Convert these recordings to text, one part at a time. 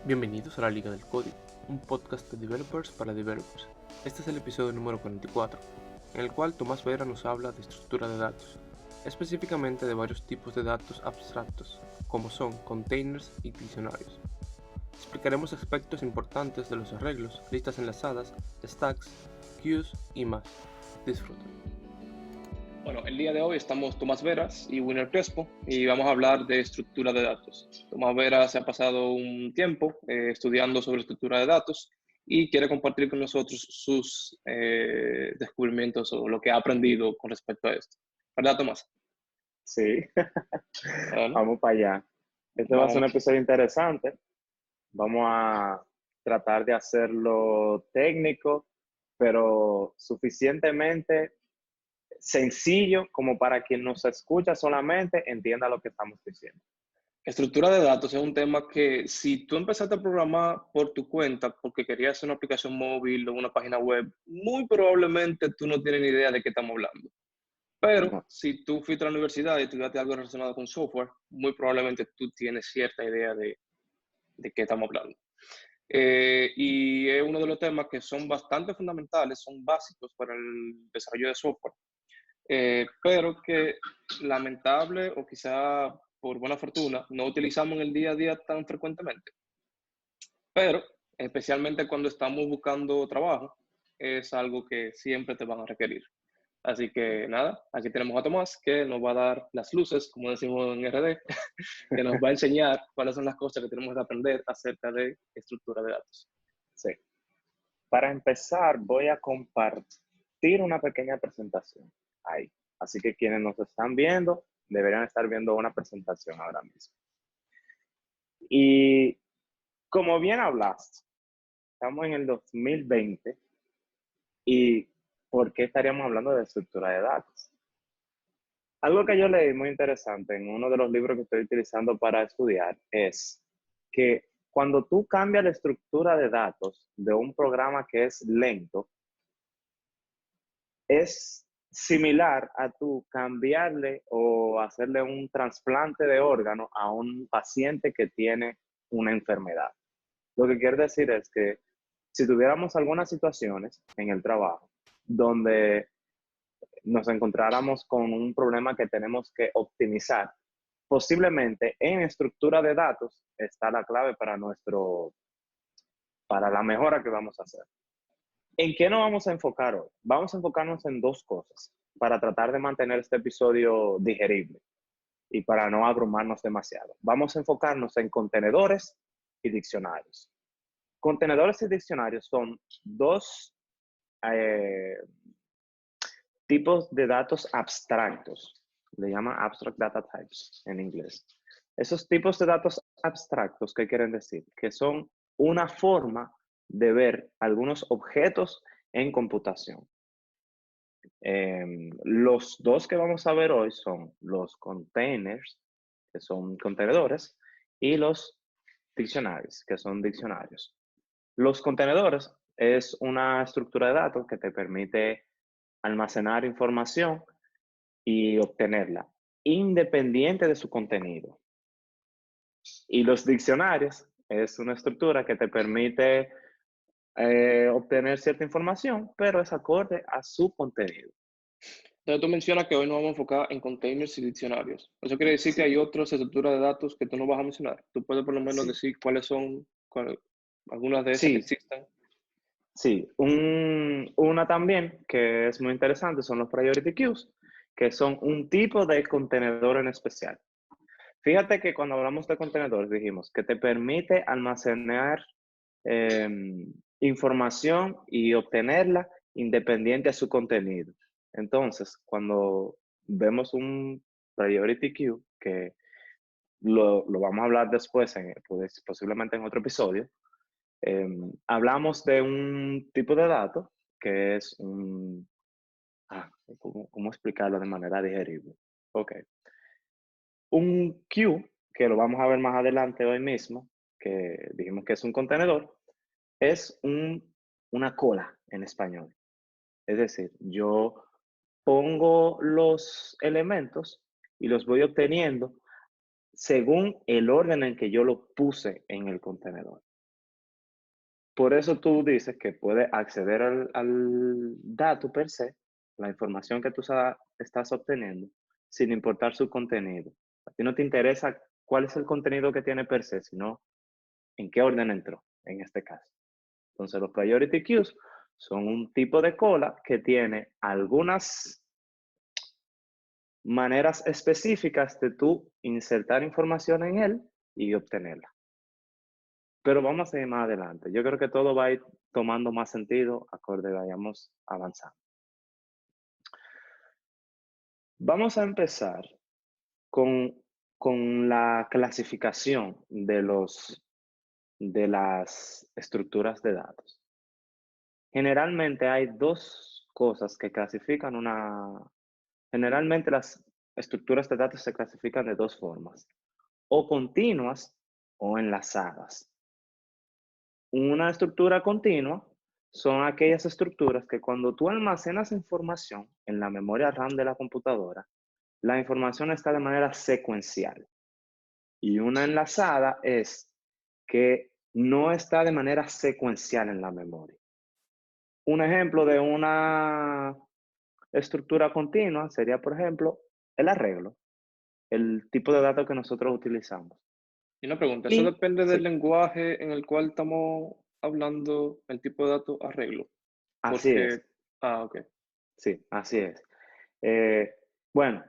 Bienvenidos a la Liga del Código, un podcast de developers para developers. Este es el episodio número 44, en el cual Tomás Vera nos habla de estructura de datos, específicamente de varios tipos de datos abstractos, como son containers y diccionarios. Explicaremos aspectos importantes de los arreglos, listas enlazadas, stacks, queues y más. Disfruten. Bueno, el día de hoy estamos Tomás Veras y Winner Crespo y vamos a hablar de estructura de datos. Tomás Veras se ha pasado un tiempo estudiando sobre estructura de datos y quiere compartir con nosotros sus descubrimientos o lo que ha aprendido con respecto a esto. ¿Verdad, Tomás? Sí, Bueno, vamos para allá. Este va a ser un vamos. episodio interesante. Vamos a tratar de hacerlo técnico, pero suficientemente sencillo como para quien nos escucha solamente entienda lo que estamos diciendo. Estructura de datos es un tema que si tú empezaste a programar por tu cuenta porque querías hacer una aplicación móvil o una página web, muy probablemente tú no tienes ni idea de qué estamos hablando. Pero No, si tú fuiste a la universidad y estudiaste algo relacionado con software, muy probablemente tú tienes cierta idea de qué estamos hablando. Y es uno de los temas que son bastante fundamentales, son básicos para el desarrollo de software, pero que lamentable o quizá por buena fortuna no utilizamos en el día a día tan frecuentemente. Pero especialmente cuando estamos buscando trabajo, es algo que siempre te van a requerir. Así que nada, aquí tenemos a Tomás que nos va a dar las luces, como decimos en RD, que nos va a enseñar cuáles son las cosas que tenemos que aprender acerca de estructura de datos. sí. Para empezar, voy a compartir una pequeña presentación ahí. Así que quienes nos están viendo deberían estar viendo una presentación ahora mismo. Y como bien hablaste, estamos en el 2020 y ¿por qué estaríamos hablando de estructura de datos? Algo que yo leí muy interesante en uno de los libros que estoy utilizando para estudiar es que cuando tú cambias la estructura de datos de un programa que es lento, es similar a tú cambiarle o hacerle un trasplante de órgano a un paciente que tiene una enfermedad. Lo que quiere decir es que si tuviéramos algunas situaciones en el trabajo donde nos encontráramos con un problema que tenemos que optimizar, posiblemente en estructura de datos está la clave para la mejora que vamos a hacer. ¿En qué nos vamos a enfocar hoy? Vamos a enfocarnos en dos cosas para tratar de mantener este episodio digerible y para no abrumarnos demasiado. Vamos a enfocarnos en contenedores y diccionarios. Contenedores y diccionarios son dos eh, tipos de datos abstractos. Le llaman abstract data types en inglés. Esos tipos de datos abstractos, ¿qué quieren decir? Que son una forma de ver algunos objetos en computación. Los dos que vamos a ver hoy son los containers, que son contenedores, y los dictionaries, que son diccionarios. Los contenedores es una estructura de datos que te permite almacenar información y obtenerla, independiente de su contenido. Y los diccionarios es una estructura que te permite obtener cierta información, pero es acorde a su contenido. Entonces tú mencionas que hoy nos vamos a enfocar en containers y diccionarios. Eso quiere decir que hay Sí, otras estructuras de datos que tú no vas a mencionar. Tú puedes por lo menos sí, decir cuáles son algunas de esas que sí, existen. sí. Una también que es muy interesante son los priority queues, que son un tipo de contenedor en especial. Fíjate que cuando hablamos de contenedores dijimos que te permite almacenar eh, información y obtenerla independiente a su contenido. Entonces, cuando vemos un priority queue, que lo vamos a hablar después, posiblemente en otro episodio, hablamos de un tipo de dato que es un... ¿cómo explicarlo de manera digerible? Ok. Un queue, que lo vamos a ver más adelante hoy mismo, que dijimos que es un contenedor, es una cola en español. Es decir, yo pongo los elementos y los voy obteniendo según el orden en que yo lo puse en el contenedor. Por eso tú dices que puedes acceder al dato per se, la información que tú estás obteniendo, sin importar su contenido. A ti no te interesa cuál es el contenido que tiene per se, sino en qué orden entró, en este caso. Entonces, los priority queues son un tipo de cola que tiene algunas maneras específicas de tú insertar información en él y obtenerla. Pero vamos a ir más adelante. Yo creo que todo va a ir tomando más sentido acorde vayamos avanzando. Vamos a empezar con, con la clasificación de las estructuras de datos. Generalmente hay dos cosas que clasifican Generalmente las estructuras de datos se clasifican de dos formas, o continuas o enlazadas. Una estructura continua son aquellas estructuras que cuando tú almacenas información en la memoria RAM de la computadora, la información está de manera secuencial. Y una enlazada es que no está de manera secuencial en la memoria. Un ejemplo de una estructura continua sería, por ejemplo, el arreglo, el tipo de datos que nosotros utilizamos. Y una pregunta, ¿eso Y depende del sí, lenguaje en el cual estamos hablando, el tipo de datos arreglo? así es. Porque, ok. Sí, así es. Eh, bueno,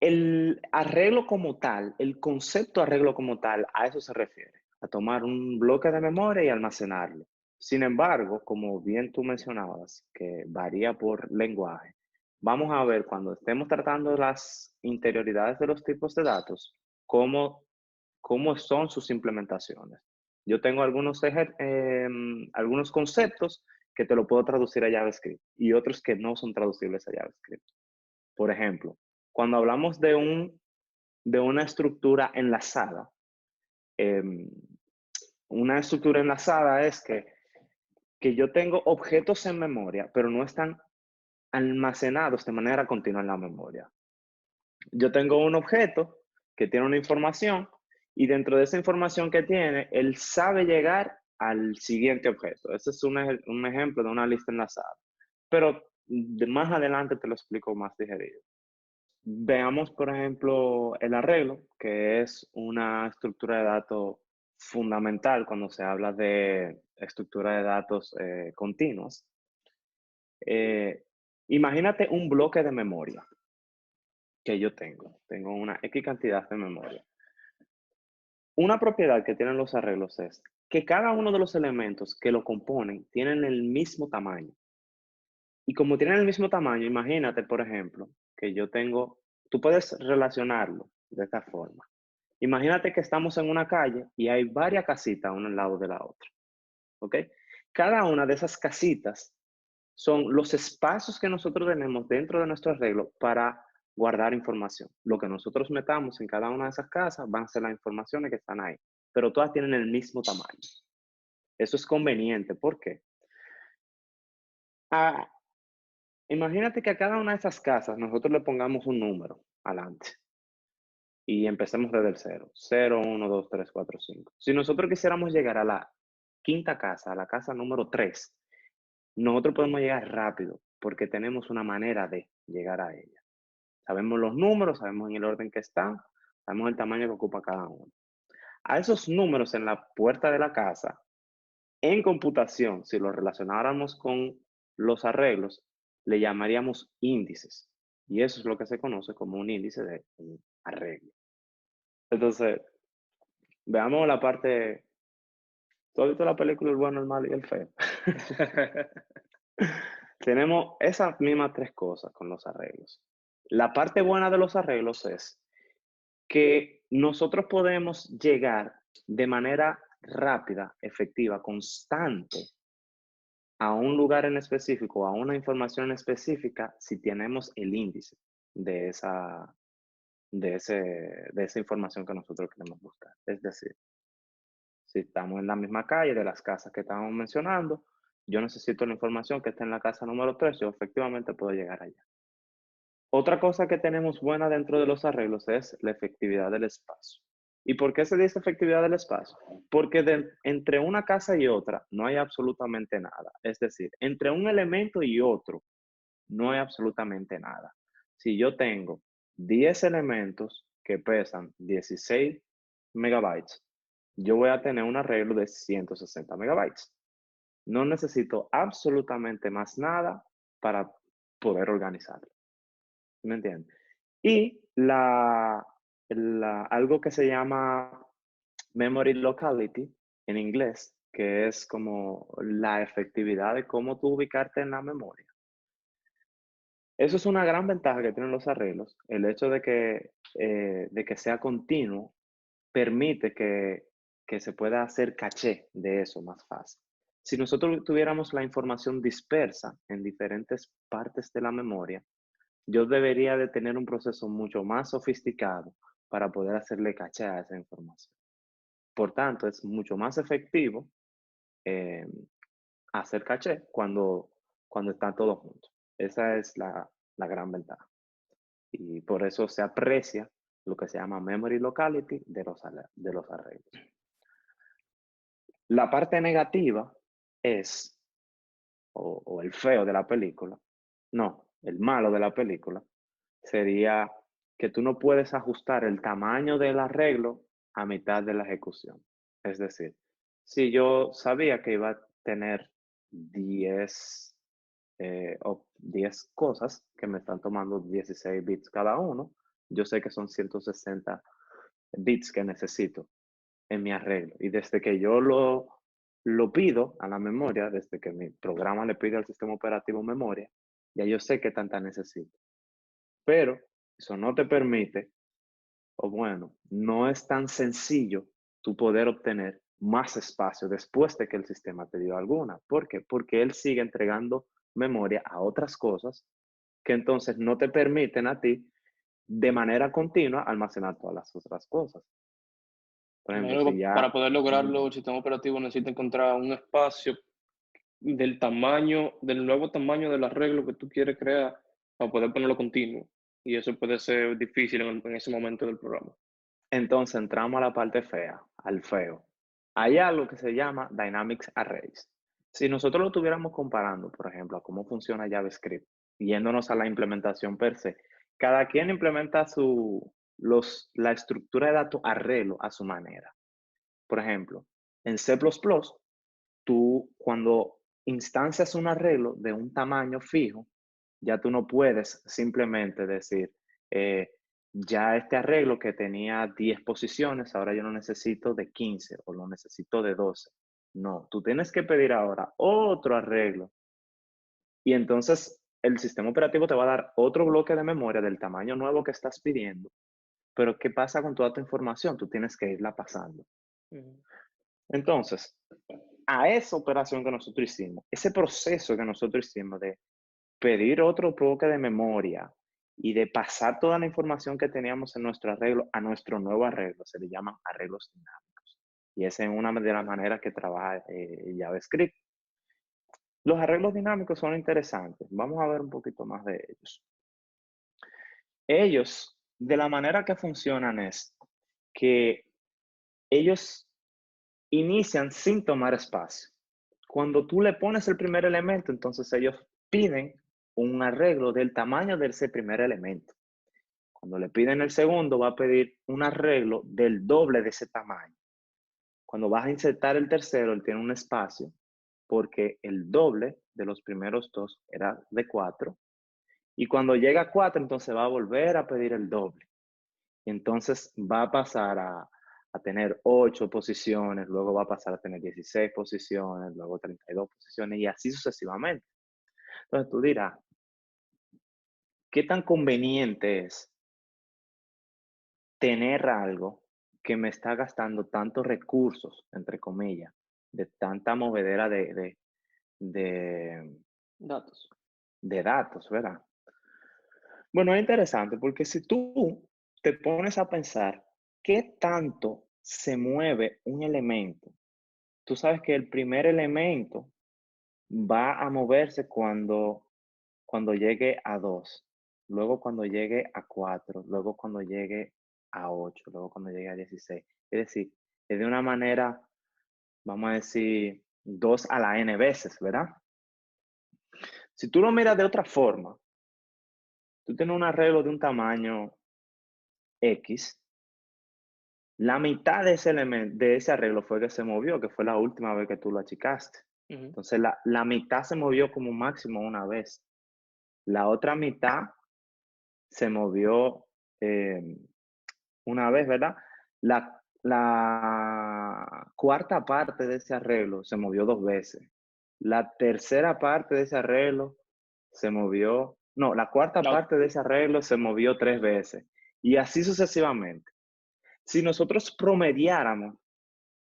el arreglo como tal, el concepto arreglo como tal, a eso se refiere, a tomar un bloque de memoria y almacenarlo. Sin embargo, como bien tú mencionabas, que varía por lenguaje, vamos a ver cuando estemos tratando las interioridades de los tipos de datos, cómo son sus implementaciones. Yo tengo algunos conceptos que te lo puedo traducir a JavaScript y otros que no son traducibles a JavaScript. Por ejemplo, cuando hablamos de una estructura enlazada, em, una estructura enlazada es que yo tengo objetos en memoria, pero no están almacenados de manera continua en la memoria. Yo tengo un objeto que tiene una información y dentro de esa información que tiene, él sabe llegar al siguiente objeto. Ese es un ejemplo de una lista enlazada. Pero más adelante te lo explico más digerido. Veamos, por ejemplo, el arreglo, que es una estructura de datos fundamental cuando se habla de estructura de datos continuas. Eh, Imagínate un bloque de memoria que yo tengo. Tengo una X cantidad de memoria. Una propiedad que tienen los arreglos es que cada uno de los elementos que lo componen tienen el mismo tamaño. Y como tienen el mismo tamaño, imagínate, por ejemplo, que tú puedes relacionarlo de esta forma. Imagínate que estamos en una calle y hay varias casitas una al lado de la otra. ¿Ok? Cada una de esas casitas son los espacios que nosotros tenemos dentro de nuestro arreglo para guardar información. Lo que nosotros metamos en cada una de esas casas van a ser las informaciones que están ahí, pero todas tienen el mismo tamaño. Eso es conveniente. ¿Por qué? Ah, imagínate que a cada una de esas casas nosotros le pongamos un número adelante y empecemos desde el cero. 0, 1, 2, 3, 4, 5. Si nosotros quisiéramos llegar a la quinta casa, a la casa número 3, nosotros podemos llegar rápido porque tenemos una manera de llegar a ella. Sabemos los números, sabemos en el orden que están, sabemos el tamaño que ocupa cada uno. A esos números en la puerta de la casa, en computación, si los relacionáramos con los arreglos, le llamaríamos índices. Y eso es lo que se conoce como un índice de un arreglo. Entonces, veamos la parte. ¿Tú has visto la película El bueno, el malo y el feo? Tenemos esas mismas tres cosas con los arreglos. La parte buena de los arreglos es que nosotros podemos llegar de manera rápida, efectiva, constante a un lugar en específico, a una información en específica, si tenemos el índice de de esa información que nosotros queremos buscar. Es decir, si estamos en la misma calle de las casas que estábamos mencionando, yo necesito la información que está en la casa número 3, yo efectivamente puedo llegar allá. Otra cosa que tenemos buena dentro de los arreglos es la efectividad del espacio. ¿Y por qué se dice efectividad del espacio? Porque entre una casa y otra no hay absolutamente nada. Es decir, entre un elemento y otro no hay absolutamente nada. Si yo tengo 10 elementos que pesan 16 megabytes, yo voy a tener un arreglo de 160 megabytes. No necesito absolutamente más nada para poder organizarlo. ¿Me entiendes? Y algo que se llama memory locality en inglés, que es como la efectividad de cómo tú ubicarte en la memoria. Eso es una gran ventaja que tienen los arreglos. El hecho de que sea continuo permite que se pueda hacer caché de eso más fácil. Si nosotros tuviéramos la información dispersa en diferentes partes de la memoria, yo debería de tener un proceso mucho más sofisticado para poder hacerle caché a esa información. Por tanto, es mucho más efectivo eh, hacer caché cuando está todo junto. Esa es la gran ventaja. Y por eso se aprecia lo que se llama memory locality de los arreglos. La parte negativa es, o el feo de la película, no, el malo de la película, sería que tú no puedes ajustar el tamaño del arreglo a mitad de la ejecución. Es decir, si yo sabía que iba a tener 10 o 10 cosas que me están tomando 16 bits cada uno, yo sé que son 160 bits que necesito en mi arreglo. Y desde que yo lo pido a la memoria, desde que mi programa le pide al sistema operativo memoria, ya yo sé qué tanta necesito. Pero eso no te permite, o bueno, no es tan sencillo tu poder obtener más espacio después de que el sistema te dio alguna. ¿Por qué? Porque él sigue entregando memoria a otras cosas que entonces no te permiten a ti de manera continua almacenar todas las otras cosas. Por ejemplo, Imagino si que para ya... poder Ujú. lograrlo, el sistema operativo necesita encontrar un espacio del tamaño, del nuevo tamaño del arreglo que tú quieres crear para poder ponerlo continuo. Y eso puede ser difícil en ese momento del programa. Entonces entramos a la parte fea, al feo. Hay algo que se llama Dynamics Arrays. Si nosotros lo estuviéramos comparando, por ejemplo, a cómo funciona JavaScript, yéndonos a la implementación per se, cada quien implementa la estructura de datos arreglo a su manera. Por ejemplo, en C++, tú cuando instancias un arreglo de un tamaño fijo, ya tú no puedes simplemente decir, ya este arreglo que tenía 10 posiciones, ahora yo lo necesito de 15 o lo necesito de 12. No, tú tienes que pedir ahora otro arreglo. Y entonces el sistema operativo te va a dar otro bloque de memoria del tamaño nuevo que estás pidiendo. Pero ¿qué pasa con toda tu información? Tú tienes que irla pasando. Ujú. Entonces, a esa operación que nosotros hicimos, ese proceso que nosotros hicimos de pedir otro bloque de memoria y de pasar toda la información que teníamos en nuestro arreglo a nuestro nuevo arreglo, se le llaman arreglos dinámicos. Y esa es una de las maneras que trabaja JavaScript. Los arreglos dinámicos son interesantes. Vamos a ver un poquito más de ellos. Ellos, de la manera que funcionan es que ellos inician sin tomar espacio. Cuando tú le pones el primer elemento, entonces ellos piden un arreglo del tamaño de ese primer elemento. Cuando le piden el segundo, va a pedir un arreglo del doble de ese tamaño. Cuando vas a insertar el tercero, él tiene un espacio porque el doble de los primeros dos era de 4. Y cuando llega a 4, entonces va a volver a pedir el doble. Y entonces va a pasar a tener 8 posiciones, luego va a pasar a tener 16 posiciones, luego 32 posiciones y así sucesivamente. Entonces tú dirás, ¿qué tan conveniente es tener algo que me está gastando tantos recursos, entre comillas, de tanta movedera de, Datos. de datos, ¿verdad? Bueno, es interesante porque si tú te pones a pensar qué tanto se mueve un elemento, tú sabes que el primer elemento va a moverse cuando llegue a 2, luego cuando llegue a 4, luego cuando llegue a 8, luego cuando llegue a 16. Es decir, es de una manera, vamos a decir, 2 a la n veces, ¿verdad? Si tú lo miras de otra forma, tú tienes un arreglo de un tamaño X, la mitad de ese elemento, de ese arreglo fue que se movió, que fue la última vez que tú lo achicaste. Ujú. Entonces, la mitad se movió como máximo una vez. La otra mitad se movió una vez, ¿verdad? La cuarta parte de ese arreglo se movió 2 veces. La tercera parte de ese arreglo se movió, no, la cuarta La- parte de ese arreglo se movió 3 veces. Y así sucesivamente. Si nosotros promediáramos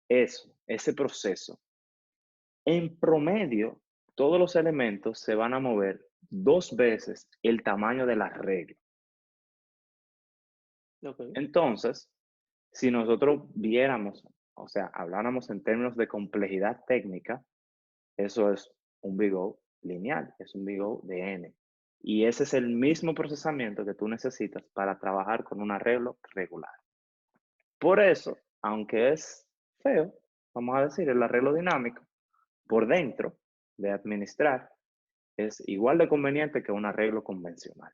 eso, ese proceso, en promedio, todos los elementos se van a mover 2 veces el tamaño del arreglo. ok. Entonces, si nosotros viéramos, o sea, habláramos en términos de complejidad técnica, eso es un Big O lineal, es un Big O de n. Y ese es el mismo procesamiento que tú necesitas para trabajar con un arreglo regular. Por eso, aunque es feo, vamos a decir, el arreglo dinámico, por dentro de administrar, es igual de conveniente que un arreglo convencional.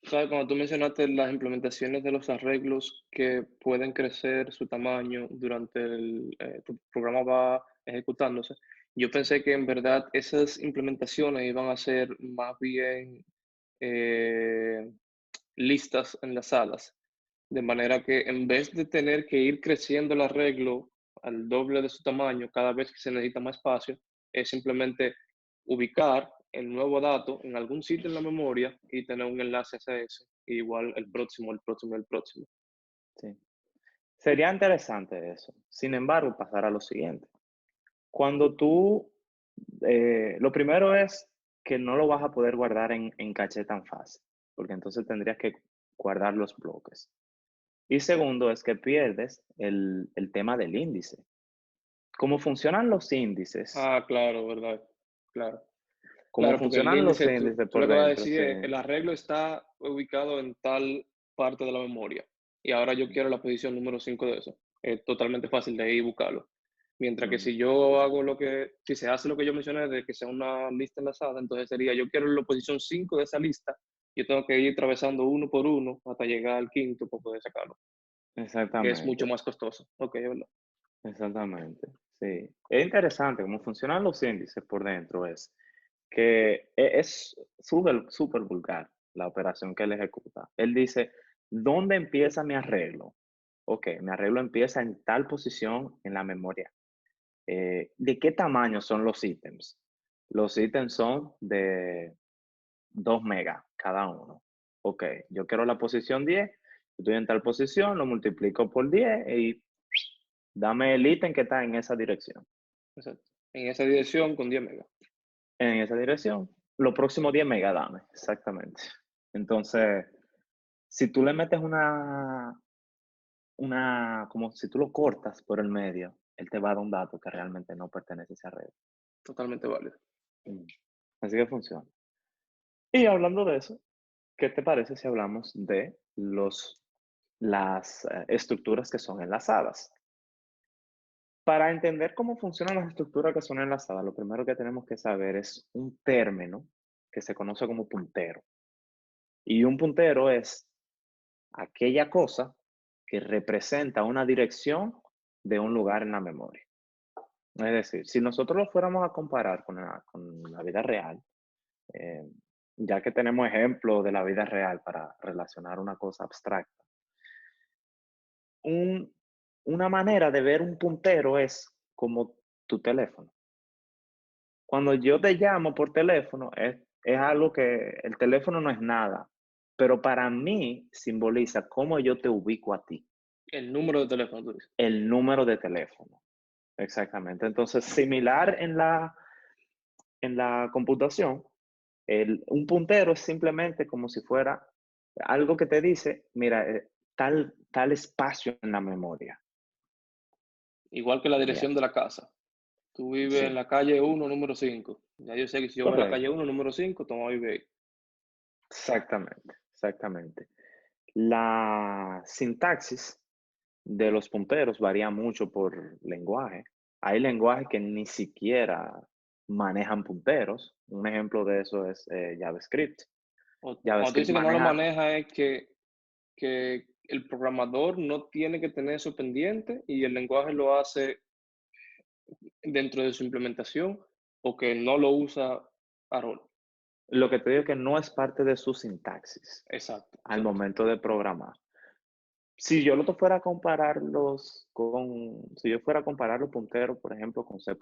¿Sabes? Cuando tú mencionaste las implementaciones de los arreglos que pueden crecer su tamaño durante tu programa va ejecutándose, yo pensé que en verdad esas implementaciones iban a ser más bien eh, listas enlazadas, de manera que en vez de tener que ir creciendo el arreglo al doble de su tamaño cada vez que se necesita más espacio, es simplemente ubicar el nuevo dato en algún sitio en la memoria y tener un enlace hacia ese, y igual el próximo, el próximo, el próximo. Sí. Sería interesante eso. Sin embargo, pasará lo siguiente. Cuando tú, lo primero es que no lo vas a poder guardar en caché tan fácil, porque entonces tendrías que guardar los bloques. Y segundo es que pierdes el tema del índice. ¿Cómo funcionan los índices? Ah, claro, ¿verdad? Claro. ¿Cómo Claro, porque el funcionan los índice, tú, índices tú lo por que vas a dentro? decir Sí. es, el arreglo está ubicado en tal parte de la memoria y ahora yo quiero la posición número 5 de eso. Es totalmente fácil de ahí buscarlo. Mientras que Mm, si yo hago si se hace lo que yo mencioné de que sea una lista enlazada, entonces sería, yo quiero la posición 5 de esa lista, yo tengo que ir atravesando uno por uno hasta llegar al quinto para poder sacarlo, que es mucho exactamente, más costoso. Ok, es verdad. exactamente. Sí. Es interesante cómo funcionan los índices por dentro. Es que es súper, súper vulgar la operación que él ejecuta. Él dice, ¿dónde empieza mi arreglo? Ok, mi arreglo empieza en tal posición en la memoria. ¿De qué tamaño son los ítems? Los ítems son de 2 megas cada uno. Ok, yo quiero la posición 10, estoy en tal posición, lo multiplico por 10 y dame el ítem que está en esa dirección. Exacto. En esa dirección con 10 megas. En esa dirección, los próximos 10 megas dame, exactamente. Entonces, si tú le metes como si tú lo cortas por el medio, él te va a dar un dato que realmente no pertenece a esa red. Totalmente válido. Mm. Así que funciona. Y hablando de eso, ¿qué te parece si hablamos de las estructuras que son enlazadas? Para entender cómo funcionan las estructuras que son enlazadas, lo primero que tenemos que saber es un término que se conoce como puntero. Y un puntero es aquella cosa que representa una dirección de un lugar en la memoria. Es decir, si nosotros lo fuéramos a comparar con la vida real, eh, ya que tenemos ejemplos de la vida real para relacionar una cosa abstracta, un- una manera de ver un puntero es como tu teléfono. Cuando yo te llamo por teléfono, es algo que el teléfono no es nada, pero para mí simboliza cómo yo te ubico a ti, El número de teléfono, tú dices. el número de teléfono. Exactamente. Entonces, similar en la computación, un puntero es simplemente como si fuera algo que te dice, mira, tal espacio en la memoria. Igual que la Ya, dirección de la casa. Tú vives en sí, la calle 1 número 5. Ya yo sé que si yo voy a la calle correcto. 1 número 5, toma vive ahí. Exactamente, exactamente. La sintaxis de los punteros varía mucho por lenguaje. Hay lenguajes que ni siquiera manejan punteros. Un ejemplo de eso es JavaScript. Cuando tú JavaScript dices que no lo maneja, maneja es que el programador no tiene que tener eso pendiente y el lenguaje lo hace dentro de su implementación o que no lo usa a rol. lo que te digo que no es parte de su sintaxis Exacto, al exacto. momento de programar. Si yo lo fuera a compararlos con, si yo fuera a comparar los punteros, por ejemplo, con C++,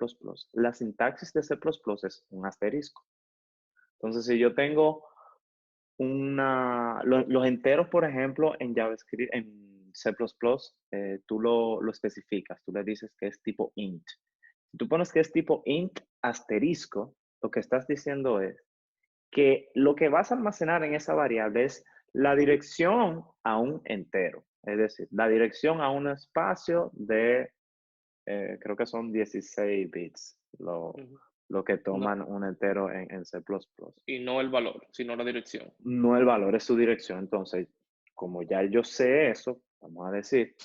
la sintaxis de C++ es un asterisco. Entonces, si yo tengo los enteros, por ejemplo, en JavaScript, en C++, tú lo especificas, tú le dices que es tipo int. Si tú pones que es tipo int asterisco, lo que estás diciendo es que lo que vas a almacenar en esa variable es la dirección a un entero, es decir, la dirección a un espacio de, creo que son 16 bits, Ujú. lo que No, toman un entero en C++. y no el valor, sino la dirección. No el valor, es su dirección. Entonces, como ya yo sé eso, vamos a decir,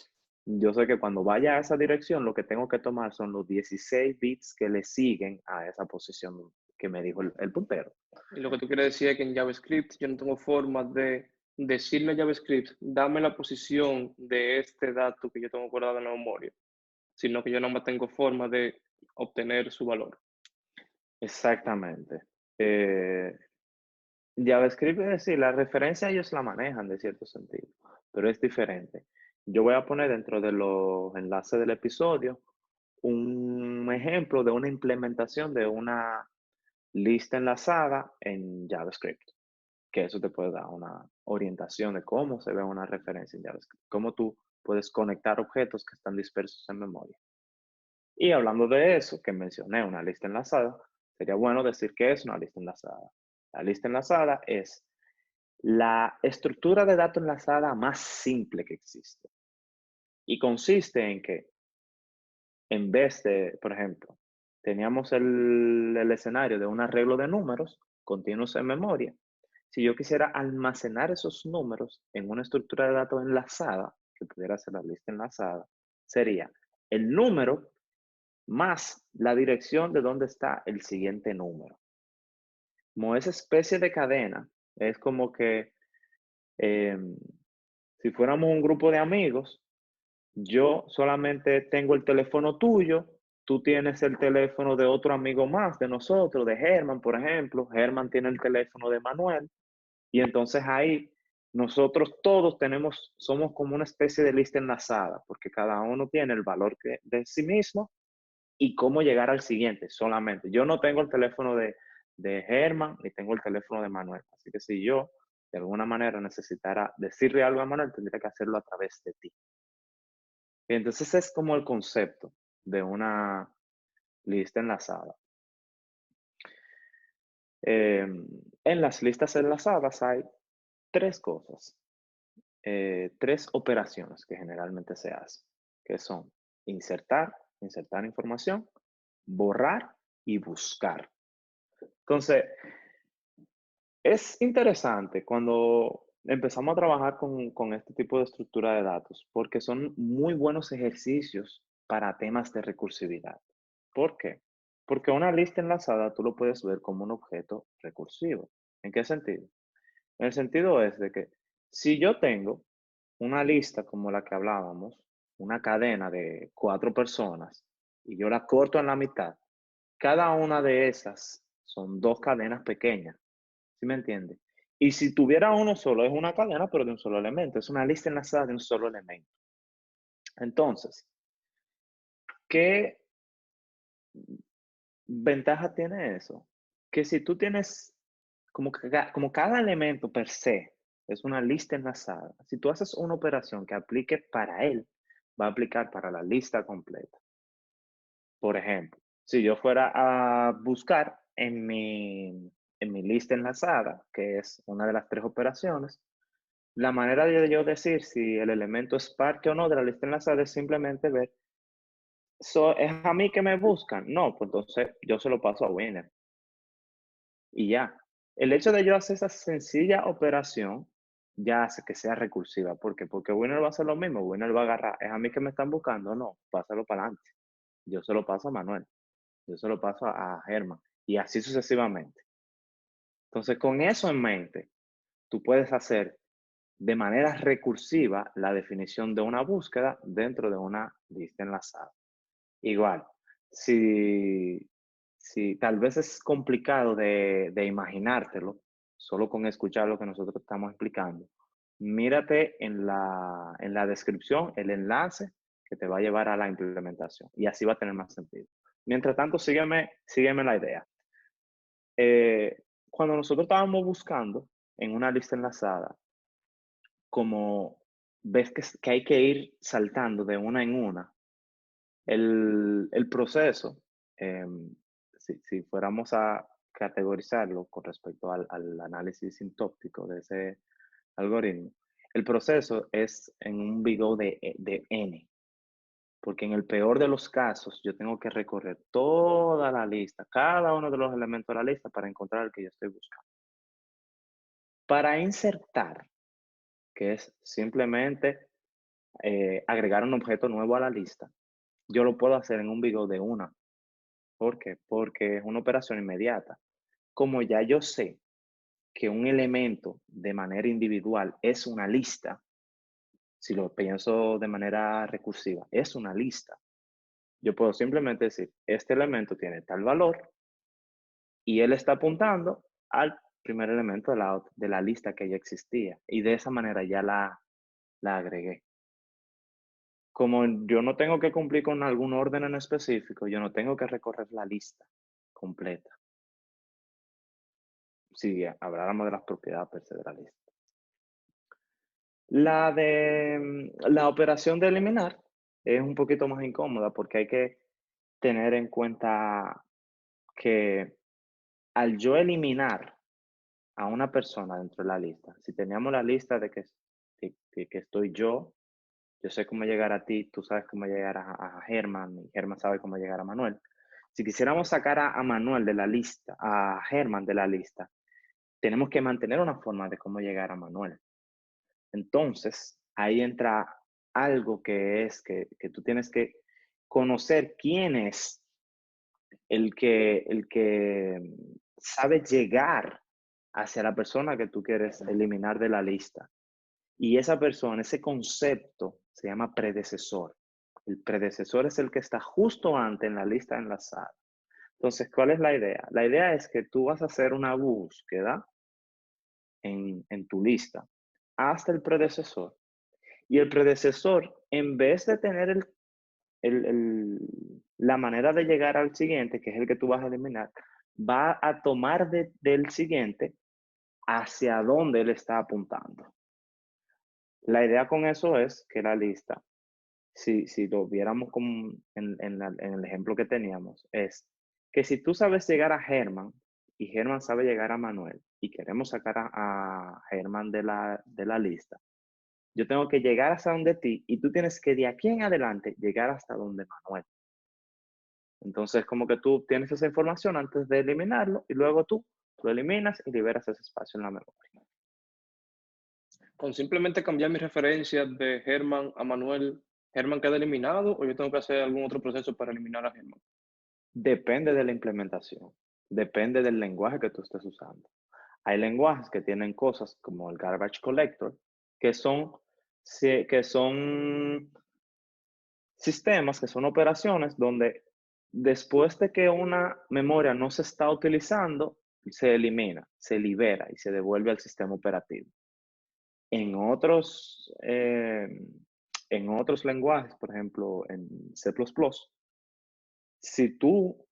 yo sé que cuando vaya a esa dirección, lo que tengo que tomar son los 16 bits que le siguen a esa posición que me dijo el puntero. Y lo que tú quieres decir es que en JavaScript yo no tengo forma de decirle a JavaScript, dame la posición de este dato que yo tengo guardado en la memoria, sino que yo no me tengo forma de obtener su valor. Exactamente. Eh, JavaScript, es decir, la referencia ellos la manejan de cierto sentido, pero es diferente. Yo voy a poner dentro de los enlaces del episodio un ejemplo de una implementación de una lista enlazada en JavaScript, que eso te puede dar una orientación de cómo se ve una referencia en JavaScript, cómo tú puedes conectar objetos que están dispersos en memoria. Y hablando de eso, que mencioné una lista enlazada, sería bueno decir qué es una lista enlazada. La lista enlazada es la estructura de datos enlazada más simple que existe. Y consiste en que en vez de, por ejemplo, teníamos el escenario de un arreglo de números continuos en memoria. Si yo quisiera almacenar esos números en una estructura de datos enlazada, que pudiera ser la lista enlazada, sería el número más la dirección de dónde está el siguiente número. Como esa especie de cadena, es como que eh, si fuéramos un grupo de amigos, yo solamente tengo el teléfono tuyo, tú tienes el teléfono de otro amigo más de nosotros, de Germán, por ejemplo. Germán tiene el teléfono de Manuel. Y entonces ahí nosotros todos tenemos, somos como una especie de lista enlazada, porque cada uno tiene el valor de sí mismo y cómo llegar al siguiente solamente. Yo no tengo el teléfono de Germán ni tengo el teléfono de Manuel. Así que si yo de alguna manera necesitara decirle algo a Manuel, tendría que hacerlo a través de ti. Y entonces es como el concepto de una lista enlazada. En las listas enlazadas hay tres cosas, tres operaciones que generalmente se hacen, que son insertar información, borrar y buscar. Entonces, es interesante cuando empezamos a trabajar con este tipo de estructura de datos, porque son muy buenos ejercicios para temas de recursividad. ¿Por qué? Porque una lista enlazada tú lo puedes ver como un objeto recursivo. ¿En qué sentido? En el sentido es de que si yo tengo una lista como la que hablábamos, una cadena de 4 personas, y yo la corto en la mitad, cada una de esas son dos cadenas pequeñas. ¿Sí me entiende? Y si tuviera uno solo, es una cadena, pero de un solo elemento. Es una lista enlazada de un solo elemento. Entonces, ¿qué ventaja tiene eso? Que si tú tienes, como cada elemento per se es una lista enlazada, si tú haces una operación que aplique para él, va a aplicar para la lista completa. Por ejemplo, si yo fuera a buscar en mi lista enlazada, que es una de las tres operaciones, la manera de yo decir si el elemento es parte o no de la lista enlazada es simplemente ver, ¿es a mí que me buscan? No, pues entonces yo se lo paso a Winner. Y ya. El hecho de yo hacer esa sencilla operación ya hace que sea recursiva. ¿Por qué? Porque Winner va a hacer lo mismo. Winner va a agarrar, ¿es a mí que me están buscando? No, pásalo para adelante. Yo se lo paso a Manuel. Yo se lo paso a Germán. Y así sucesivamente. Entonces, con eso en mente, tú puedes hacer de manera recursiva la definición de una búsqueda dentro de una lista enlazada. Igual, si tal vez es complicado de imaginártelo, solo con escuchar lo que nosotros estamos explicando, mírate en la descripción el enlace que te va a llevar a la implementación y así va a tener más sentido. Mientras tanto, sígueme la idea. Cuando nosotros estábamos buscando en una lista enlazada, como ves que hay que ir saltando de una en una, el proceso, si fuéramos a categorizarlo con respecto al análisis sintóptico de ese algoritmo, el proceso es en un big O de N, porque en el peor de los casos yo tengo que recorrer toda la lista, cada uno de los elementos de la lista para encontrar el que yo estoy buscando. Para insertar, que es simplemente agregar un objeto nuevo a la lista, yo lo puedo hacer en un big O de una. ¿Por qué? Porque es una operación inmediata. Como ya yo sé que un elemento de manera individual es una lista, si lo pienso de manera recursiva, es una lista. Yo puedo simplemente decir, este elemento tiene tal valor y él está apuntando al primer elemento de la lista que ya existía. Y de esa manera ya la agregué. Como yo no tengo que cumplir con algún orden en específico, yo no tengo que recorrer la lista completa. Si habláramos de las propiedades per se de la lista. La operación de eliminar es un poquito más incómoda porque hay que tener en cuenta que al yo eliminar a una persona dentro de la lista, si teníamos la lista de que estoy yo sé cómo llegar a ti, tú sabes cómo llegar a Germán y Germán sabe cómo llegar a Manuel. Si quisiéramos sacar a Manuel de la lista, a Germán de la lista, tenemos que mantener una forma de cómo llegar a Manuel. Entonces, ahí entra algo que es que tú tienes que conocer quién es el que sabe llegar hacia la persona que tú quieres eliminar de la lista. Y esa persona, ese concepto, se llama predecesor. El predecesor es el que está justo antes en la lista enlazada. Entonces, ¿cuál es la idea? La idea es que tú vas a hacer una búsqueda en tu lista hasta el predecesor. Y el predecesor, en vez de tener la manera de llegar al siguiente, que es el que tú vas a eliminar, va a tomar del siguiente hacia donde él está apuntando. La idea con eso es que la lista, si lo viéramos como en el ejemplo que teníamos, es que si tú sabes llegar a Germán y Germán sabe llegar a Manuel y queremos sacar a Germán de la lista, yo tengo que llegar hasta donde ti y tú tienes que de aquí en adelante llegar hasta donde Manuel. Entonces, como que tú tienes esa información antes de eliminarlo y luego tú lo eliminas y liberas ese espacio en la memoria. Con simplemente cambiar mi referencia de Germán a Manuel, ¿Germán queda eliminado o yo tengo que hacer algún otro proceso para eliminar a Germán? Depende de la implementación, depende del lenguaje que tú estés usando. Hay lenguajes que tienen cosas como el garbage collector, que son sistemas, que son operaciones donde después de que una memoria no se está utilizando, se elimina, se libera y se devuelve al sistema operativo. En en otros lenguajes, por ejemplo en C++, si tú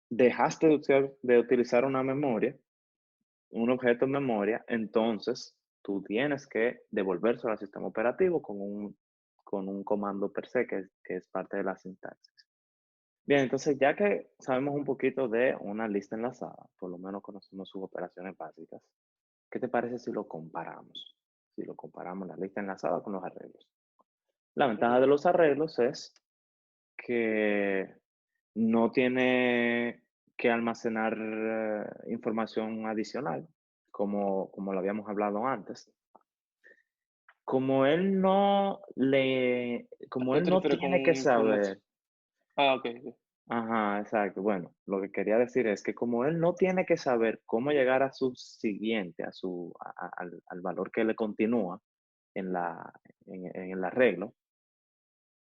dejaste de utilizar una memoria, un objeto en memoria, entonces tú tienes que devolvérselo al sistema operativo con un comando per se que es parte de la sintaxis. Bien, entonces ya que sabemos un poquito de una lista enlazada, por lo menos conocemos sus operaciones básicas, ¿qué te parece si lo comparamos? Si lo comparamos la lista enlazada con los arreglos. La ventaja de los arreglos es que no tiene que almacenar información adicional, como lo habíamos hablado antes. como él no le, ¿A como qué él te no refieres con tiene que información? saber, Ah, ok, ok. ajá, exacto. Bueno, lo que quería decir es que como él no tiene que saber cómo llegar a su siguiente, al valor que le continúa en en el arreglo,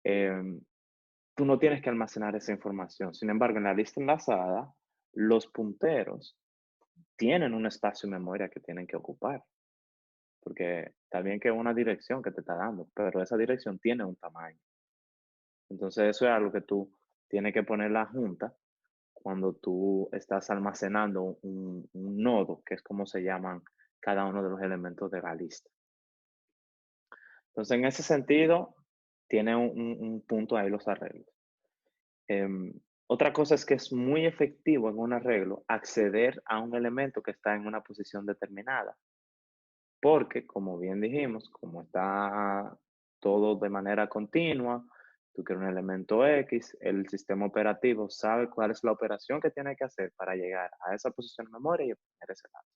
em, tú no tienes que almacenar esa información. Sin embargo, en la lista enlazada, los punteros tienen un espacio en memoria que tienen que ocupar, porque está bien que es una dirección que te está dando, pero esa dirección tiene un tamaño. Entonces, eso es algo que tú tienes que poner la junta cuando tú estás almacenando un nodo, que es como se llaman cada uno de los elementos de la lista. Entonces, en ese sentido, tiene un punto ahí los arreglos. Em, Otra cosa es que es muy efectivo en un arreglo acceder a un elemento que está en una posición determinada, porque como bien dijimos, como está todo de manera continua, tú quieres un elemento X, el sistema operativo sabe cuál es la operación que tiene que hacer para llegar a esa posición de memoria y obtener ese dato.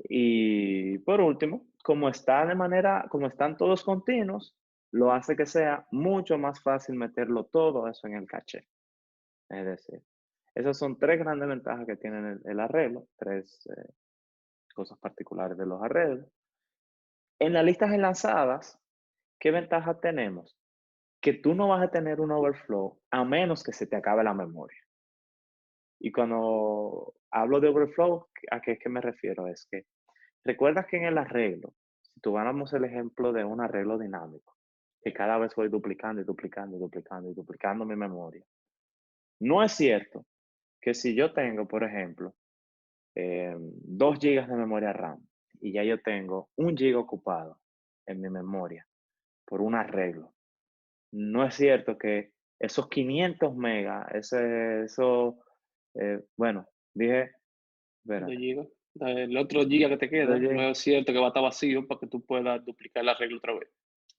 Y por último, como están todos continuos, lo hace que sea mucho más fácil meterlo todo eso en el caché. Es decir, esas son tres grandes ventajas que tiene el arreglo, tres cosas particulares de los arreglos. En las listas enlazadas, ¿qué ventaja tenemos? Que tú no vas a tener un overflow a menos que se te acabe la memoria. Y cuando hablo de overflow, ¿a qué es que me refiero? Es que recuerdas que en el arreglo, si tuviéramos el ejemplo de un arreglo dinámico, que cada vez voy duplicando y duplicando y duplicando y duplicando mi memoria. No es cierto que si yo tengo, por ejemplo, 2 gigas de memoria RAM y ya yo tengo 1 giga ocupado en mi memoria por un arreglo. No es cierto que esos 500 megas, bueno, dije, 2 espérate, gigas. El otro giga que te 2 queda, no gigas. es cierto que va a estar vacío para que tú puedas duplicar la regla otra vez.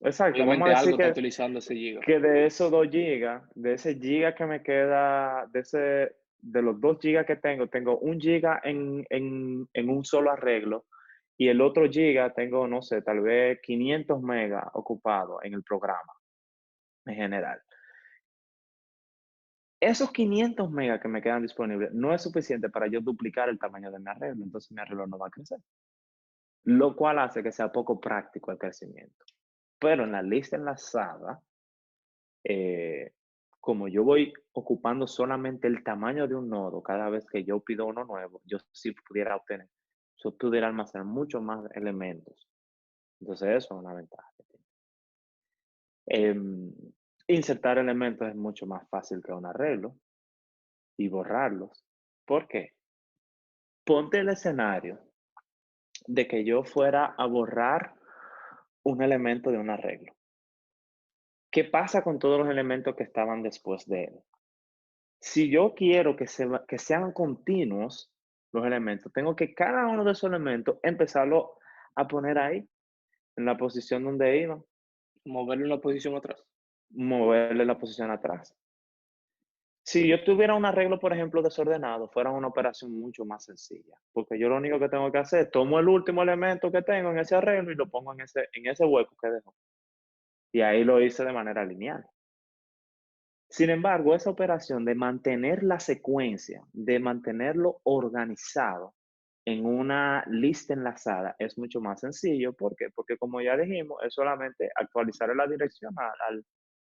Exacto, vamos a Obviamente decir algo está utilizando ese giga. que de esos 2 gigas, de ese giga que me queda, de los 2 gigas que tengo 1 giga en un solo arreglo y el otro giga tengo, no sé, tal vez 500 megas ocupado en el programa en general. Esos 500 megas que me quedan disponibles no es suficiente para yo duplicar el tamaño de mi arreglo, entonces mi arreglo no va a crecer, lo cual hace que sea poco práctico el crecimiento. Pero en la lista enlazada, eh, como yo voy ocupando solamente el tamaño de un nodo cada vez que yo pido uno nuevo, yo pudiera almacenar muchos más elementos. Entonces eso es una ventaja que tiene. Insertar elementos es mucho más fácil que un arreglo y borrarlos. ¿Por qué? Ponte el escenario de que yo fuera a borrar un elemento de un arreglo. ¿Qué pasa con todos los elementos que estaban después de él? Si yo quiero que sean continuos los elementos, tengo que cada uno de esos elementos empezarlo a poner ahí, en la posición donde iban, Moverlo una posición atrás. moverle la posición atrás. Si yo tuviera un arreglo, por ejemplo, desordenado, fuera una operación mucho más sencilla, porque yo lo único que tengo que hacer es tomo el último elemento que tengo en ese arreglo y lo pongo en ese hueco que dejó. Y ahí lo hice de manera lineal. Sin embargo, esa operación de mantener la secuencia, de mantenerlo organizado en una lista enlazada es mucho más sencillo. ¿Por qué? Porque como ya dijimos, es solamente actualizar la dirección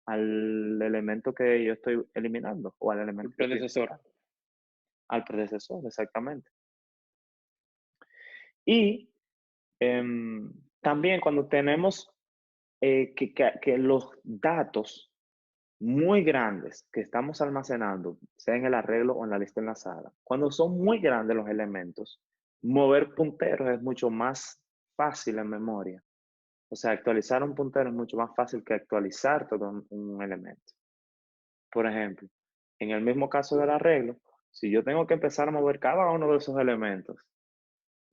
al elemento que yo estoy eliminando o al El elemento que estoy predecesor. insertando, al predecesor, exactamente. Y también cuando tenemos que los datos muy grandes que estamos almacenando, sea en el arreglo o en la lista enlazada, cuando son muy grandes los elementos, mover punteros es mucho más fácil en memoria. O sea, actualizar un puntero es mucho más fácil que actualizar todo un elemento. Por ejemplo, en el mismo caso del arreglo, si yo tengo que empezar a mover cada uno de esos elementos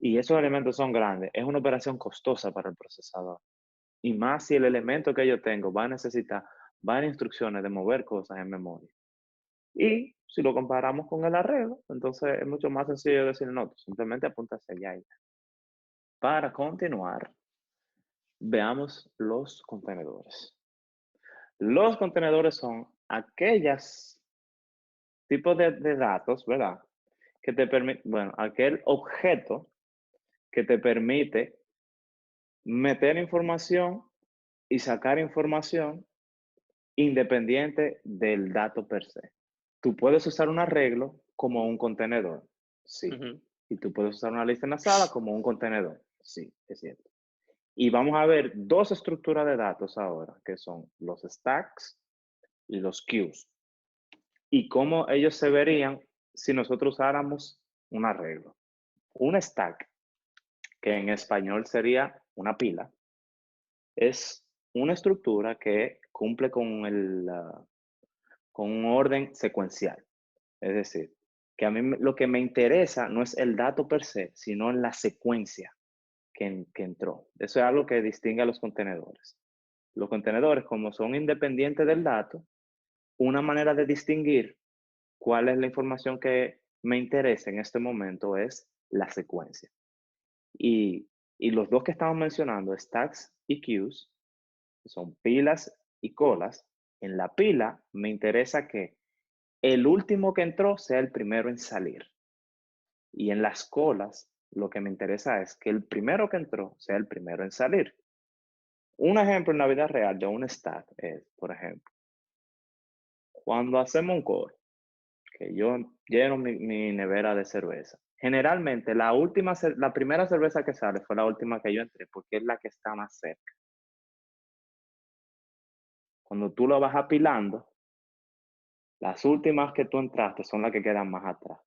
y esos elementos son grandes, es una operación costosa para el procesador. Y más si el elemento que yo tengo va a necesitar varias instrucciones de mover cosas en memoria. Y si lo comparamos con el arreglo, entonces es mucho más sencillo decir no, simplemente apunta hacia allá y ya. Para continuar, Veamos los contenedores. Los contenedores son aquellos tipos de datos, ¿verdad? Que te permite, bueno, aquel objeto que te permite meter información y sacar información independiente del dato per se. Tú puedes usar un arreglo como un contenedor, sí. Ujú. Y tú puedes usar una lista enlazada como un contenedor, sí, es cierto. Y vamos a ver dos estructuras de datos ahora, que son los stacks y los queues. Y cómo ellos se verían si nosotros usáramos un arreglo. Un stack, que en español sería una pila, es una estructura que cumple con con un orden secuencial. Es decir, que a mí lo que me interesa no es el dato per se, sino en la secuencia que entró. Eso es algo que distingue a los contenedores. Los contenedores, como son independientes del dato, una manera de distinguir cuál es la información que me interesa en este momento es la secuencia. Y, y los dos que estamos mencionando, stacks y queues, son pilas y colas. En la pila me interesa que el último que entró sea el primero en salir. Y en las colas, lo que me interesa es que el primero que entró sea el primero en salir. Un ejemplo en la vida real de un stack es, por ejemplo, cuando hacemos un call, que yo lleno mi nevera de cerveza. Generalmente, la primera cerveza que sale fue la última que yo entré, porque es la que está más cerca. Cuando tú lo vas apilando, las últimas que tú entraste son las que quedan más atrás.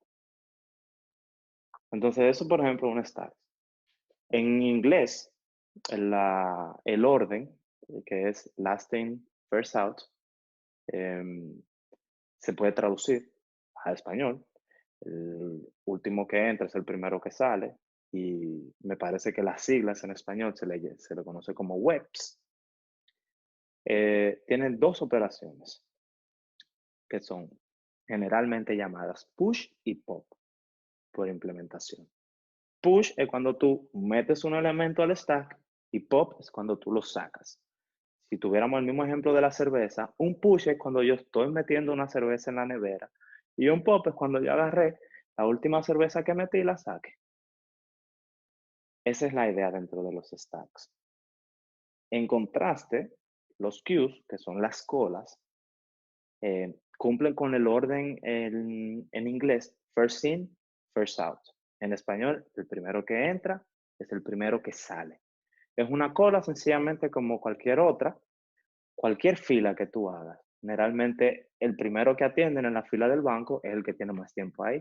Entonces, eso, por ejemplo, es un stack. En inglés, el orden, que es last in, first out, se puede traducir a español. El último que entra es el primero que sale. Y me parece que las siglas en español se le conoce como WEPs. Tienen dos operaciones que son generalmente llamadas push y pop por implementación. Push es cuando tú metes un elemento al stack y pop es cuando tú lo sacas. Si tuviéramos el mismo ejemplo de la cerveza, un push es cuando yo estoy metiendo una cerveza en la nevera y un pop es cuando yo agarré la última cerveza que metí y la saqué. Esa es la idea dentro de los stacks. En contraste, los queues, que son las colas, cumplen con el orden en inglés, first in, first out. En español, el primero que entra es el primero que sale. Es una cola sencillamente como cualquier otra, cualquier fila que tú hagas. Generalmente, el primero que atienden en la fila del banco es el que tiene más tiempo ahí.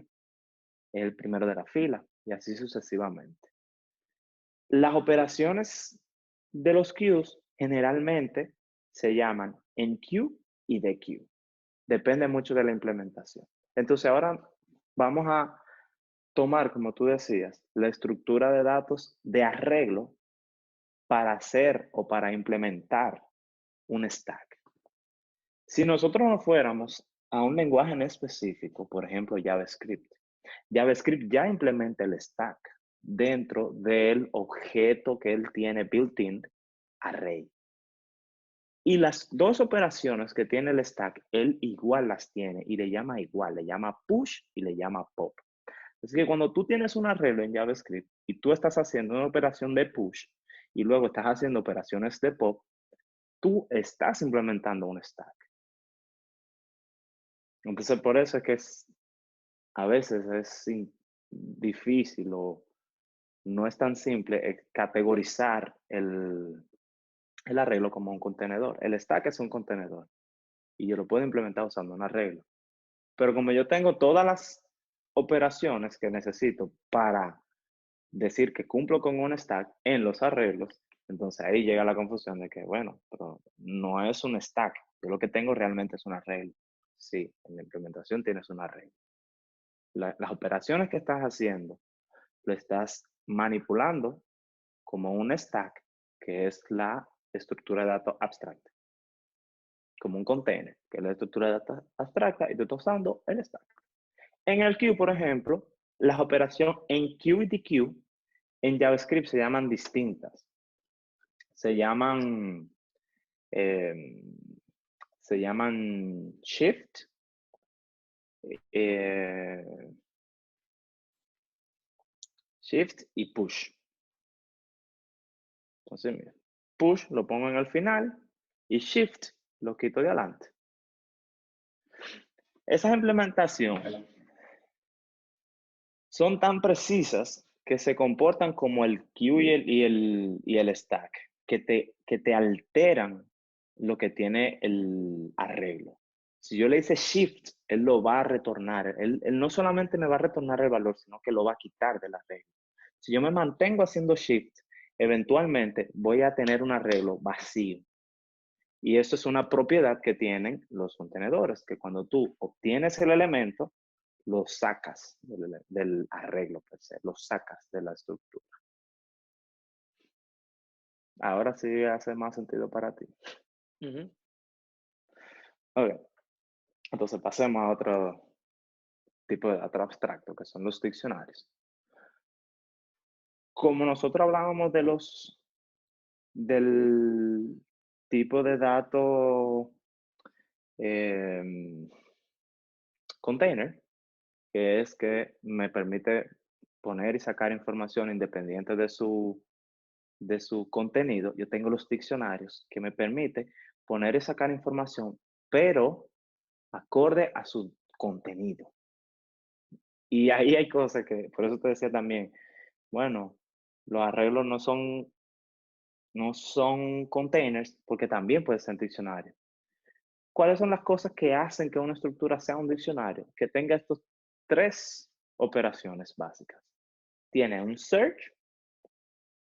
Es el primero de la fila y así sucesivamente. Las operaciones de los queues generalmente se llaman enqueue y dequeue. Depende mucho de la implementación. Entonces ahora vamos a tomar, como tú decías, la estructura de datos de arreglo para hacer o para implementar un stack. Si nosotros nos fuéramos a un lenguaje en específico, por ejemplo JavaScript, JavaScript ya implementa el stack dentro del objeto que él tiene built-in, array. Y las dos operaciones que tiene el stack, él igual las tiene y le llama igual, le llama push y le llama pop. Así que cuando tú tienes un arreglo en JavaScript y tú estás haciendo una operación de push y luego estás haciendo operaciones de pop, tú estás implementando un stack. Entonces por eso es que a veces es difícil o no es tan simple categorizar el arreglo como un contenedor. El stack es un contenedor y yo lo puedo implementar usando un arreglo. Pero como yo tengo todas las operaciones que necesito para decir que cumplo con un stack en los arreglos, entonces ahí llega la confusión de que, bueno, pero no es un stack. Yo lo que tengo realmente es un arreglo. Sí, en la implementación tienes un arreglo. Las operaciones que estás haciendo, lo estás manipulando como un stack, que es la estructura de datos abstracta. Como un container, que es la estructura de datos abstracta, y tú estás usando el stack. En el queue, por ejemplo, las operaciones en queue y dequeue en JavaScript se llaman distintas. se llaman, eh, shift, eh, shift y push. Entonces, mira, push lo pongo en el final y shift lo quito de adelante. Esas implementaciones son tan precisas que se comportan como el queue y el stack, que te alteran lo que tiene el arreglo. Si yo le hice shift, él lo va a retornar. Él no solamente me va a retornar el valor, sino que lo va a quitar del arreglo. Si yo me mantengo haciendo shift, eventualmente voy a tener un arreglo vacío. Y eso es una propiedad que tienen los contenedores, que cuando tú obtienes el elemento, lo sacas del arreglo per se, lo sacas de la estructura. Ahora sí hace más sentido para ti. Ok, entonces pasemos a otro tipo de dato abstracto, que son los diccionarios. Como nosotros hablábamos del tipo de dato container, que es que me permite poner y sacar información independiente de su contenido. Yo tengo los diccionarios que me permite poner y sacar información, pero acorde a su contenido. Y ahí hay cosas que, por eso te decía también, bueno, los arreglos no son containers, porque también puede ser diccionario. ¿Cuáles son las cosas que hacen que una estructura sea un diccionario? Que tenga estas 3 operaciones básicas. Tiene un search,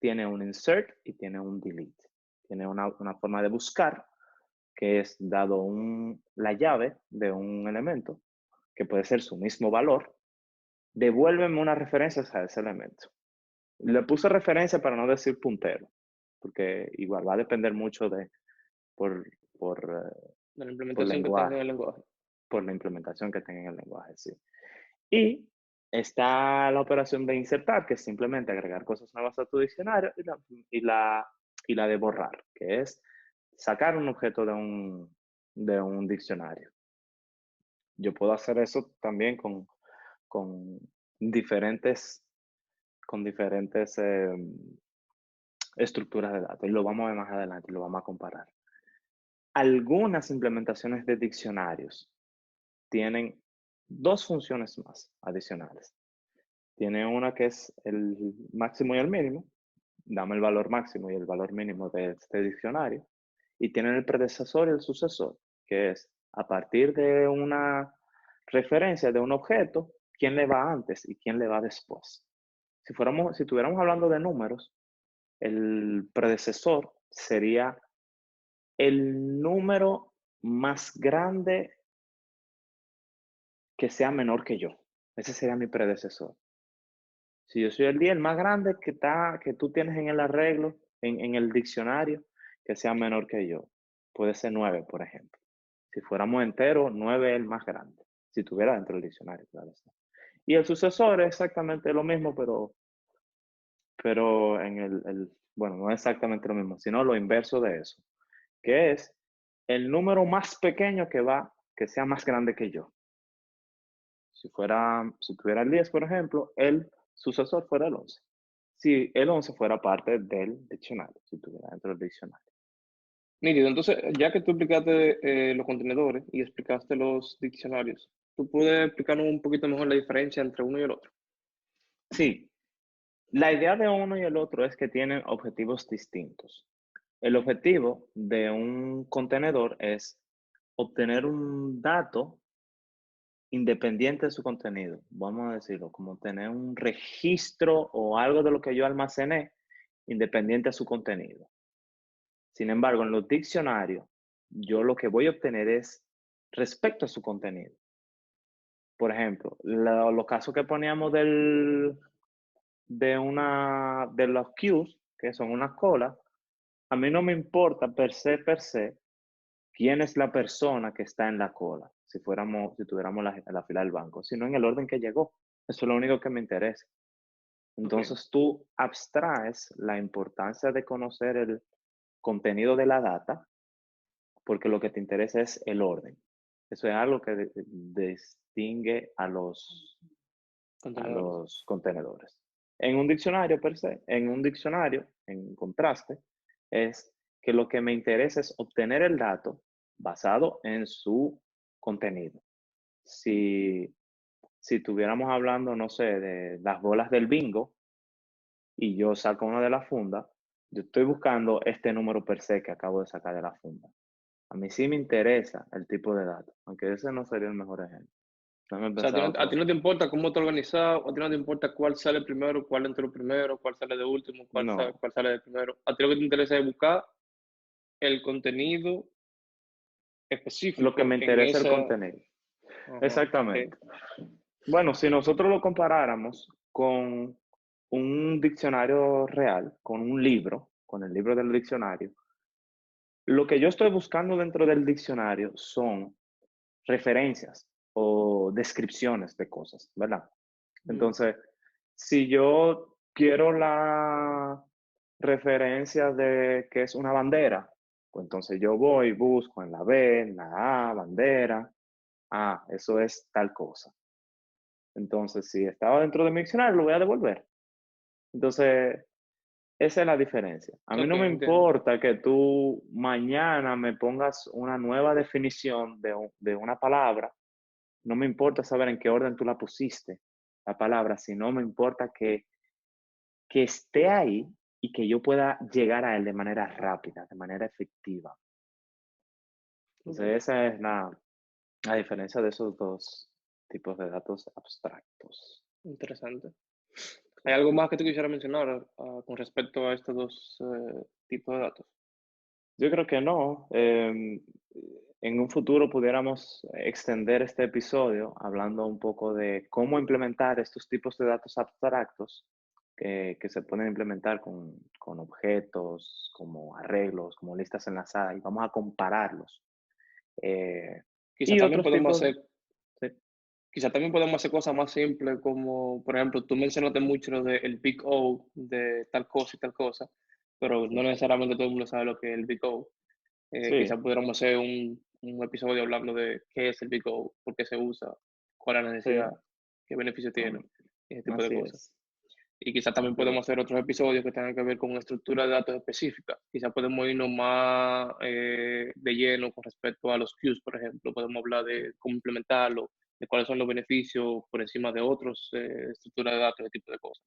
tiene un insert y tiene un delete. Tiene una forma de buscar, que es dado la llave de un elemento, que puede ser su mismo valor, devuélveme unas referencias a ese elemento. Le puse referencia para no decir puntero, porque igual va a depender mucho por De la implementación que tenga en el lenguaje. Por la implementación que tenga en el lenguaje, sí. Y está la operación de insertar, que es simplemente agregar cosas nuevas a tu diccionario, y la de borrar, que es sacar un objeto de un diccionario. Yo puedo hacer eso también con diferentes estructuras de datos, y lo vamos a ver más adelante y lo vamos a comparar. Algunas implementaciones de diccionarios tienen 2 funciones más adicionales. Tiene una que es el máximo y el mínimo. Dame el valor máximo y el valor mínimo de este diccionario. Y tienen el predecesor y el sucesor, que es a partir de una referencia de un objeto, quién le va antes y quién le va después. Si estuviéramos hablando de números, el predecesor sería el número más grande que sea menor que yo. Ese sería mi predecesor. Si yo soy el 10, el más grande que tú tienes en el arreglo, en el diccionario, que sea menor que yo. Puede ser 9, por ejemplo. Si fuéramos enteros, 9 es el más grande. Si estuviera dentro del diccionario, claro está. Y el sucesor es exactamente lo mismo, pero bueno, no es exactamente lo mismo, sino lo inverso de eso, que es el número más pequeño que sea más grande que yo. Si tuviera el 10, por ejemplo, el sucesor fuera el 11. Si el 11 fuera parte del diccionario, si estuviera dentro del diccionario. Nítido, entonces, ya que tú explicaste los contenedores y explicaste los diccionarios, ¿tú puedes explicarnos un poquito mejor la diferencia entre uno y el otro? Sí, la idea de uno y el otro es que tienen objetivos distintos. El objetivo de un contenedor es obtener un dato independiente de su contenido. Vamos a decirlo, como tener un registro o algo de lo que yo almacené independiente de su contenido. Sin embargo, en los diccionarios, yo lo que voy a obtener es respecto a su contenido. Por ejemplo, los casos que poníamos de los queues, que son unas colas, a mí no me importa per se, quién es la persona que está en la cola, si tuviéramos la fila del banco, sino en el orden que llegó. Eso es lo único que me interesa. Entonces tú abstraes la importancia de conocer contenido de la data, porque lo que te interesa es el orden. Eso es algo que distingue a los contenedores. En un diccionario per se, en contraste, es que lo que me interesa es obtener el dato basado en su contenido. Si estuviéramos hablando, no sé, de las bolas del bingo y yo saco una de la funda, yo estoy buscando este número per se que acabo de sacar de la funda. A mí sí me interesa el tipo de dato, aunque ese no sería el mejor ejemplo. O sea, a ti no te importa cómo está organizado, a ti no te importa cuál sale primero, cuál entró primero, cuál sale de último, cuál No, sale de primero. A ti lo que te interesa es buscar el contenido específico lo que me en interesa es el esa... contenido. Ajá, Exactamente. Bueno, si nosotros lo comparáramos con un diccionario real, con un libro, con el libro del diccionario, lo que yo estoy buscando dentro del diccionario son referencias o descripciones de cosas, ¿verdad? Entonces, si yo quiero la referencia de que es una bandera, pues entonces yo voy, busco en la B, en la A, bandera, eso es tal cosa. Entonces, si estaba dentro de mi diccionario, lo voy a devolver. Entonces, esa es la diferencia. A mí Ok, no me entiendo. importa que tú mañana me pongas una nueva definición de una palabra. No me importa saber en qué orden tú la pusiste, la palabra, sino me importa que esté ahí y que yo pueda llegar a él de manera rápida, de manera efectiva. Ok, Entonces, esa es la diferencia de esos dos tipos de datos abstractos. interesante. ¿Hay algo más que tú quisieras mencionar con respecto a estos dos tipos de datos? Yo creo que no. En un futuro pudiéramos extender este episodio hablando un poco de cómo implementar estos tipos de datos abstractos que se pueden implementar con objetos, como arreglos, como listas enlazadas, y vamos a compararlos. Quizá Y también otros podemos tipos, hacer, sí, quizá también podemos hacer cosas más simples como, por ejemplo, tú mencionaste mucho lo del Big O, de tal cosa y tal cosa, pero no sí, necesariamente todo el mundo sabe lo que es el Big O. Quizá sí, pudiéramos hacer un episodio hablando de qué es el Big O, por qué se usa, cuál es la necesidad, sí, qué beneficio tiene, ese tipo de así cosas. es, Y quizá también así es. podemos hacer otros episodios que tengan que ver con una estructura de datos específica. Quizá podemos irnos más de lleno con respecto a los queues, por ejemplo. Podemos hablar de cómo implementarlo, de cuáles son los beneficios por encima de otros estructuras de datos, ese tipo de cosas.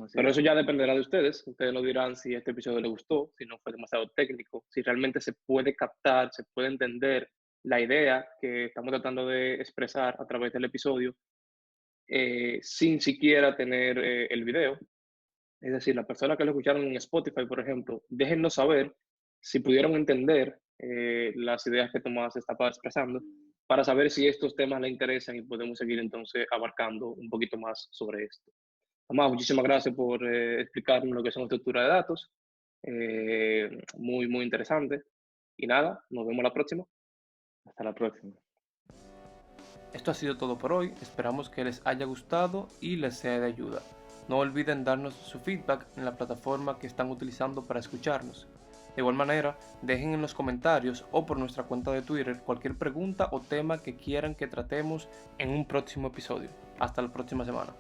Así Pero eso es. ya dependerá de ustedes. Ustedes nos dirán si este episodio les gustó, si no fue demasiado técnico, si realmente se puede captar, se puede entender la idea que estamos tratando de expresar a través del episodio sin siquiera tener el video. Es decir, las personas que lo escucharon en Spotify, por ejemplo, déjennos saber si pudieron entender las ideas que Tomás estaba expresando para saber si estos temas le interesan y podemos seguir entonces abarcando un poquito más sobre esto. Tomás, muchísimas gracias por explicarnos lo que son estructuras de datos. Muy, muy interesante. Y nada, nos vemos la próxima. Hasta la próxima. Esto ha sido todo por hoy, esperamos que les haya gustado y les sea de ayuda. No olviden darnos su feedback en la plataforma que están utilizando para escucharnos. De igual manera, dejen en los comentarios o por nuestra cuenta de Twitter cualquier pregunta o tema que quieran que tratemos en un próximo episodio. Hasta la próxima semana.